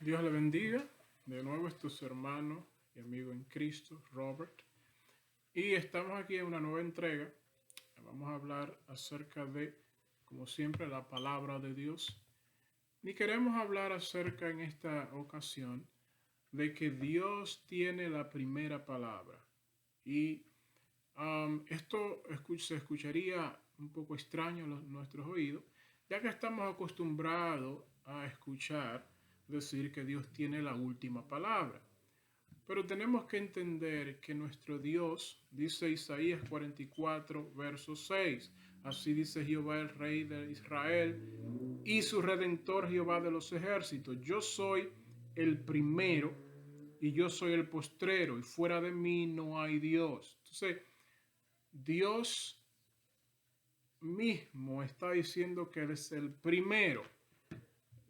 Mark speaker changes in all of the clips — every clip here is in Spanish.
Speaker 1: Dios le bendiga. De nuevo es tu hermano y amigo en Cristo, Robert. Y estamos aquí en una nueva entrega. Vamos a hablar acerca de, como siempre, la palabra de Dios. Y queremos hablar acerca en esta ocasión de que Dios tiene la primera palabra. Y esto se escucharía un poco extraño en nuestros oídos, ya que estamos acostumbrados a escuchar decir que Dios tiene la última palabra. Pero tenemos que entender que nuestro Dios, dice Isaías 44, verso 6, así dice Jehová el Rey de Israel y su Redentor Jehová de los ejércitos, yo soy el primero y yo soy el postrero y fuera de mí no hay Dios. Entonces, Dios mismo está diciendo que Él es el primero.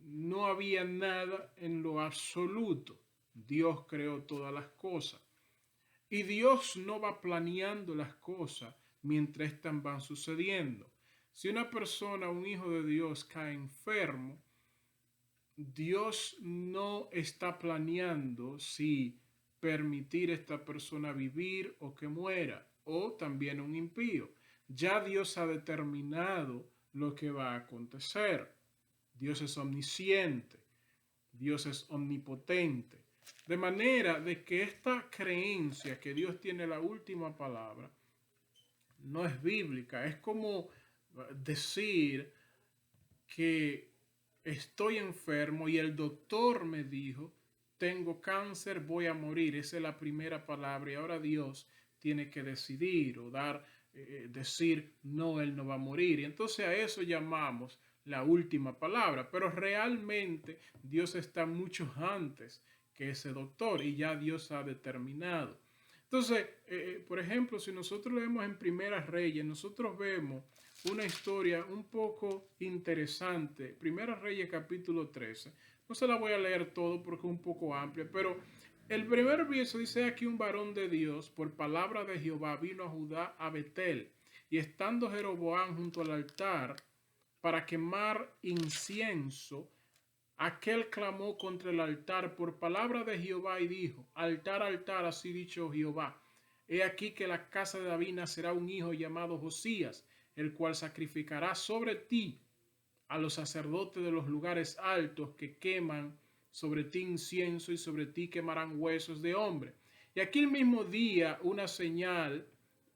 Speaker 1: No había nada en lo absoluto. Dios creó todas las cosas. Y Dios no va planeando las cosas mientras estas van sucediendo. Si una persona, un hijo de Dios, cae enfermo, Dios no está planeando si permitir a esta persona vivir o que muera, o también un impío. Ya Dios ha determinado lo que va a acontecer. Dios es omnisciente, Dios es omnipotente. De manera de que esta creencia que Dios tiene la última palabra no es bíblica. Es como decir que estoy enfermo y el doctor me dijo, tengo cáncer, voy a morir. Esa es la primera palabra y ahora Dios tiene que decidir o decir, no, él no va a morir. Y entonces a eso llamamos la última palabra. Pero realmente Dios está mucho antes que ese doctor y ya Dios ha determinado. Entonces, por ejemplo, si nosotros leemos en Primera Reyes, nosotros vemos una historia un poco interesante. Primera Reyes capítulo 13. No se la voy a leer todo porque es un poco amplia, pero el primer verso dice aquí un varón de Dios, por palabra de Jehová, vino a Judá a Betel, y estando Jeroboam junto al altar para quemar incienso, aquel clamó contra el altar por palabra de Jehová y dijo, altar, altar, así dicho Jehová. He aquí que la casa de David nacerá un hijo llamado Josías, el cual sacrificará sobre ti a los sacerdotes de los lugares altos que queman sobre ti incienso y sobre ti quemarán huesos de hombre. Y aquí el mismo día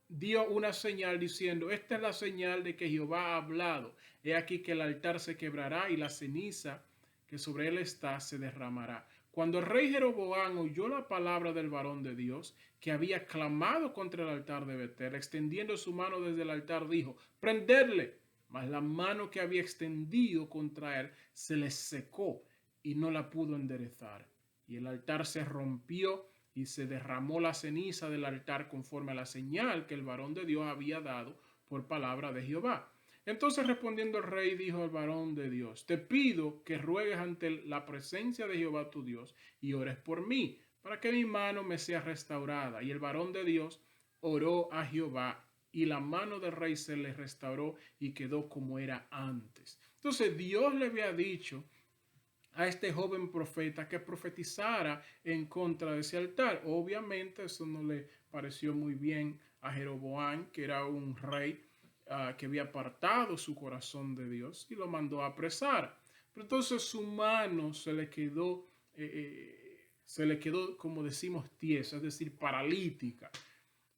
Speaker 1: dio una señal diciendo, esta es la señal de que Jehová ha hablado. He aquí que el altar se quebrará y la ceniza que sobre él está se derramará. Cuando el rey Jeroboam oyó la palabra del varón de Dios, que había clamado contra el altar de Betel, extendiendo su mano desde el altar, dijo, prenderle. Mas la mano que había extendido contra él se le secó y no la pudo enderezar. Y el altar se rompió y se derramó la ceniza del altar conforme a la señal que el varón de Dios había dado por palabra de Jehová. Entonces respondiendo el rey dijo al varón de Dios, te pido que ruegues ante la presencia de Jehová tu Dios y ores por mí, para que mi mano me sea restaurada. Y el varón de Dios oró a Jehová y la mano del rey se le restauró y quedó como era antes. Entonces Dios le había dicho a este joven profeta que profetizara en contra de ese altar. Obviamente eso no le pareció muy bien a Jeroboam, que era un rey que había apartado su corazón de Dios y lo mandó a apresar. Pero entonces su mano se le quedó, como decimos, tiesa, es decir, paralítica.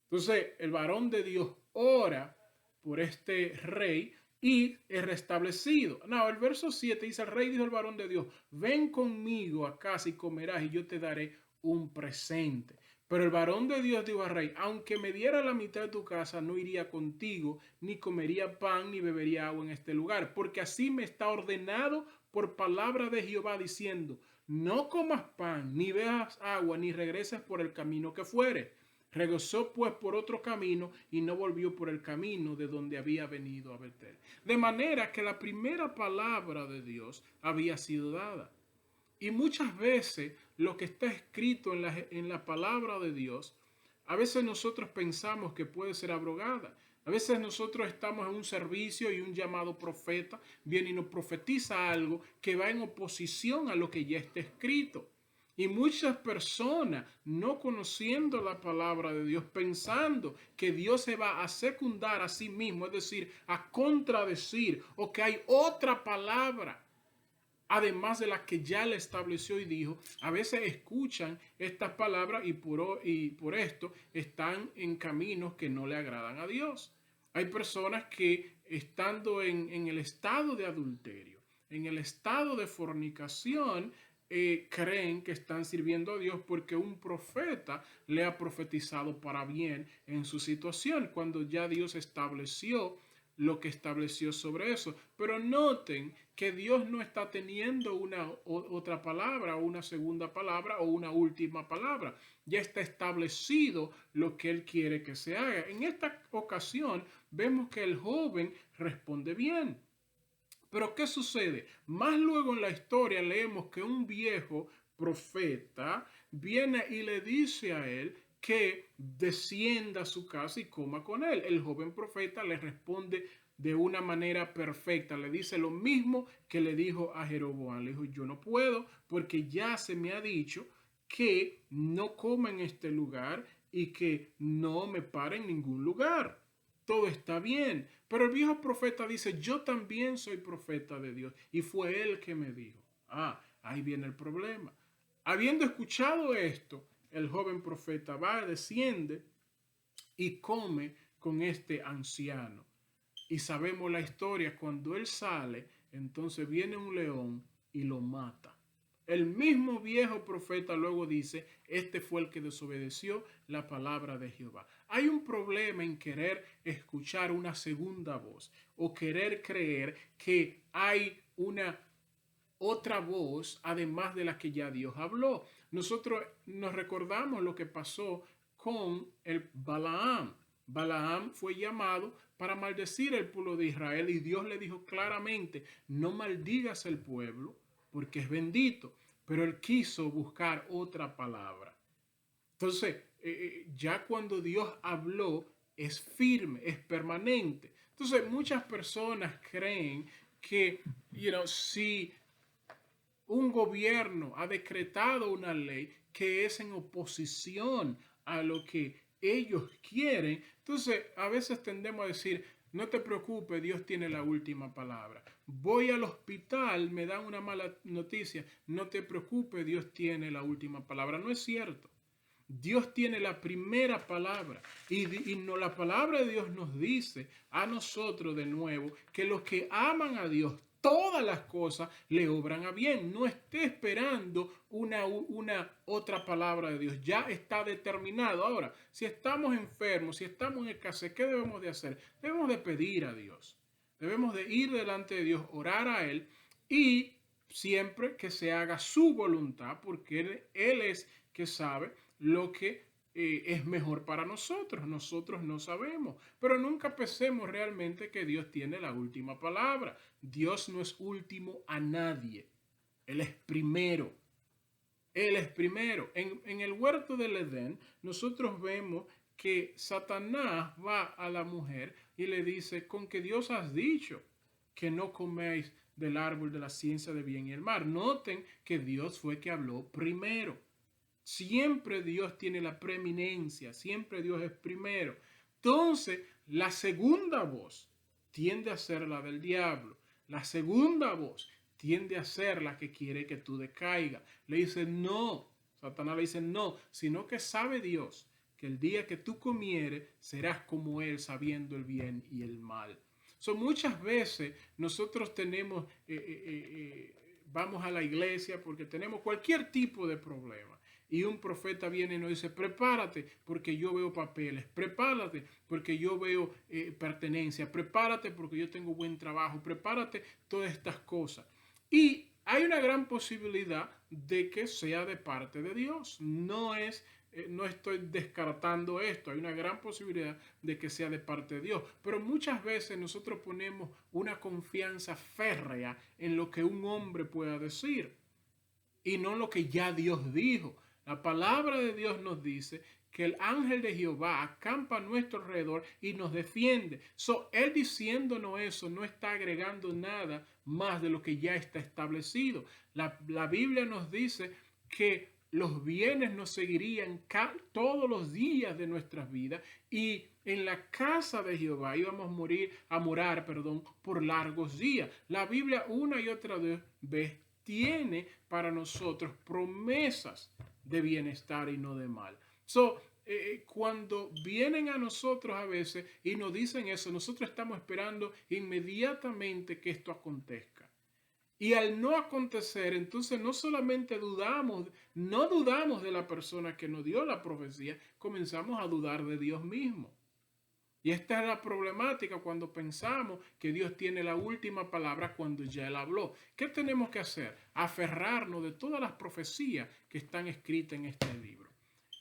Speaker 1: Entonces el varón de Dios ora por este rey y es restablecido. No, el verso 7 dice, el rey dijo al varón de Dios, ven conmigo a casa y comerás y yo te daré un presente. Pero el varón de Dios dijo al rey, aunque me diera la mitad de tu casa, no iría contigo, ni comería pan, ni bebería agua en este lugar, porque así me está ordenado por palabra de Jehová diciendo, no comas pan, ni bebas agua, ni regreses por el camino que fuere. Regresó pues por otro camino y no volvió por el camino de donde había venido a Betel. De manera que la primera palabra de Dios había sido dada. Y muchas veces lo que está escrito en la palabra de Dios, a veces nosotros pensamos que puede ser abrogada. A veces nosotros estamos en un servicio y un llamado profeta viene y nos profetiza algo que va en oposición a lo que ya está escrito. Y muchas personas no conociendo la palabra de Dios, pensando que Dios se va a secundar a sí mismo, es decir, a contradecir, o que hay otra palabra además de la que ya le estableció y dijo, a veces escuchan estas palabras y por esto están en caminos que no le agradan a Dios. Hay personas que estando en el estado de adulterio, en el estado de fornicación, creen que están sirviendo a Dios porque un profeta le ha profetizado para bien en su situación, cuando ya Dios estableció lo que estableció sobre eso. Pero noten que Dios no está teniendo otra palabra, o una segunda palabra o una última palabra. Ya está establecido lo que Él quiere que se haga. En esta ocasión vemos que el joven responde bien. Pero ¿qué sucede? Más luego en la historia leemos que un viejo profeta viene y le dice a él que descienda a su casa y coma con él. El joven profeta le responde de una manera perfecta. Le dice lo mismo que le dijo a Jeroboam. Le dijo, yo no puedo porque ya se me ha dicho que no coma en este lugar y que no me pare en ningún lugar. Todo está bien. Pero el viejo profeta dice, yo también soy profeta de Dios. Y fue él que me dijo. Ahí viene el problema. Habiendo escuchado esto, el joven profeta va, desciende y come con este anciano. Y sabemos la historia, cuando él sale, entonces viene un león y lo mata. El mismo viejo profeta luego dice, este fue el que desobedeció la palabra de Jehová. Hay un problema en querer escuchar una segunda voz o querer creer que hay una otra voz además de la que ya Dios habló. Nosotros nos recordamos lo que pasó con el Balaam. Balaam fue llamado para maldecir el pueblo de Israel y Dios le dijo claramente, no maldigas el pueblo porque es bendito, pero él quiso buscar otra palabra. Entonces, ya cuando Dios habló, es firme, es permanente. Entonces, muchas personas creen que, si un gobierno ha decretado una ley que es en oposición a lo que ellos quieren, entonces a veces tendemos a decir, no te preocupes, Dios tiene la última palabra. Voy al hospital, me dan una mala noticia, no te preocupes, Dios tiene la última palabra. No es cierto. Dios tiene la primera palabra y la palabra de Dios nos dice a nosotros de nuevo que los que aman a Dios, todas las cosas le obran a bien. No esté esperando una otra palabra de Dios. Ya está determinado. Ahora, si estamos enfermos, si estamos en escasez, ¿qué debemos de hacer? Debemos de pedir a Dios. Debemos de ir delante de Dios, orar a Él y siempre que se haga su voluntad, porque Él es que sabe lo que es mejor para nosotros. Nosotros no sabemos, pero nunca pensemos realmente que Dios tiene la última palabra. Dios no es último a nadie. Él es primero. Él es primero. En el huerto del Edén, nosotros vemos que Satanás va a la mujer y le dice, con que Dios has dicho que no coméis del árbol de la ciencia de bien y el mal. Noten que Dios fue que habló primero. Siempre Dios tiene la preeminencia, siempre Dios es primero. Entonces, la segunda voz tiende a ser la del diablo. La segunda voz tiende a ser la que quiere que tú decaigas. Le dice no, Satanás le dice no, sino que sabe Dios que el día que tú comieres serás como Él, sabiendo el bien y el mal. Muchas veces nosotros tenemos, vamos a la iglesia porque tenemos cualquier tipo de problema. Y un profeta viene y nos dice, prepárate porque yo veo papeles, prepárate porque yo veo pertenencia, prepárate porque yo tengo buen trabajo, prepárate todas estas cosas. Y hay una gran posibilidad de que sea de parte de Dios. No estoy descartando esto, hay una gran posibilidad de que sea de parte de Dios. Pero muchas veces nosotros ponemos una confianza férrea en lo que un hombre pueda decir y no en lo que ya Dios dijo. La palabra de Dios nos dice que el ángel de Jehová acampa a nuestro alrededor y nos defiende. Él diciéndonos eso no está agregando nada más de lo que ya está establecido. La Biblia nos dice que los bienes nos seguirían todos los días de nuestras vidas y en la casa de Jehová íbamos a morar, por largos días. La Biblia una y otra vez tiene para nosotros promesas de bienestar y no de mal. Cuando vienen a nosotros a veces y nos dicen eso, nosotros estamos esperando inmediatamente que esto acontezca. Y al no acontecer, entonces no solamente no dudamos de la persona que nos dio la profecía, comenzamos a dudar de Dios mismo. Y esta es la problemática cuando pensamos que Dios tiene la última palabra cuando ya Él habló. ¿Qué tenemos que hacer? Aferrarnos de todas las profecías que están escritas en este libro.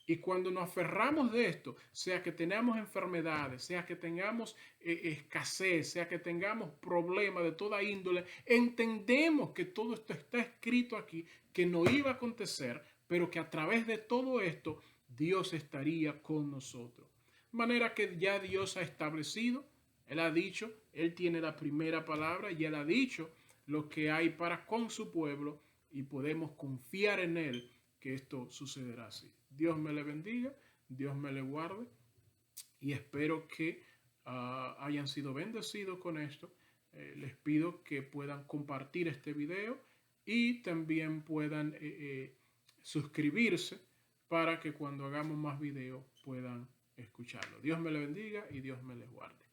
Speaker 1: Y cuando nos aferramos de esto, sea que tengamos enfermedades, sea que tengamos escasez, sea que tengamos problemas de toda índole, entendemos que todo esto está escrito aquí, que no iba a acontecer, pero que a través de todo esto Dios estaría con nosotros. De manera que ya Dios ha establecido, Él ha dicho, Él tiene la primera palabra y Él ha dicho lo que hay para con su pueblo y podemos confiar en Él que esto sucederá así. Dios me le bendiga, Dios me le guarde y espero que hayan sido bendecidos con esto. Les pido que puedan compartir este video y también puedan suscribirse para que cuando hagamos más videos puedan escucharlo. Dios me le bendiga y Dios me les guarde.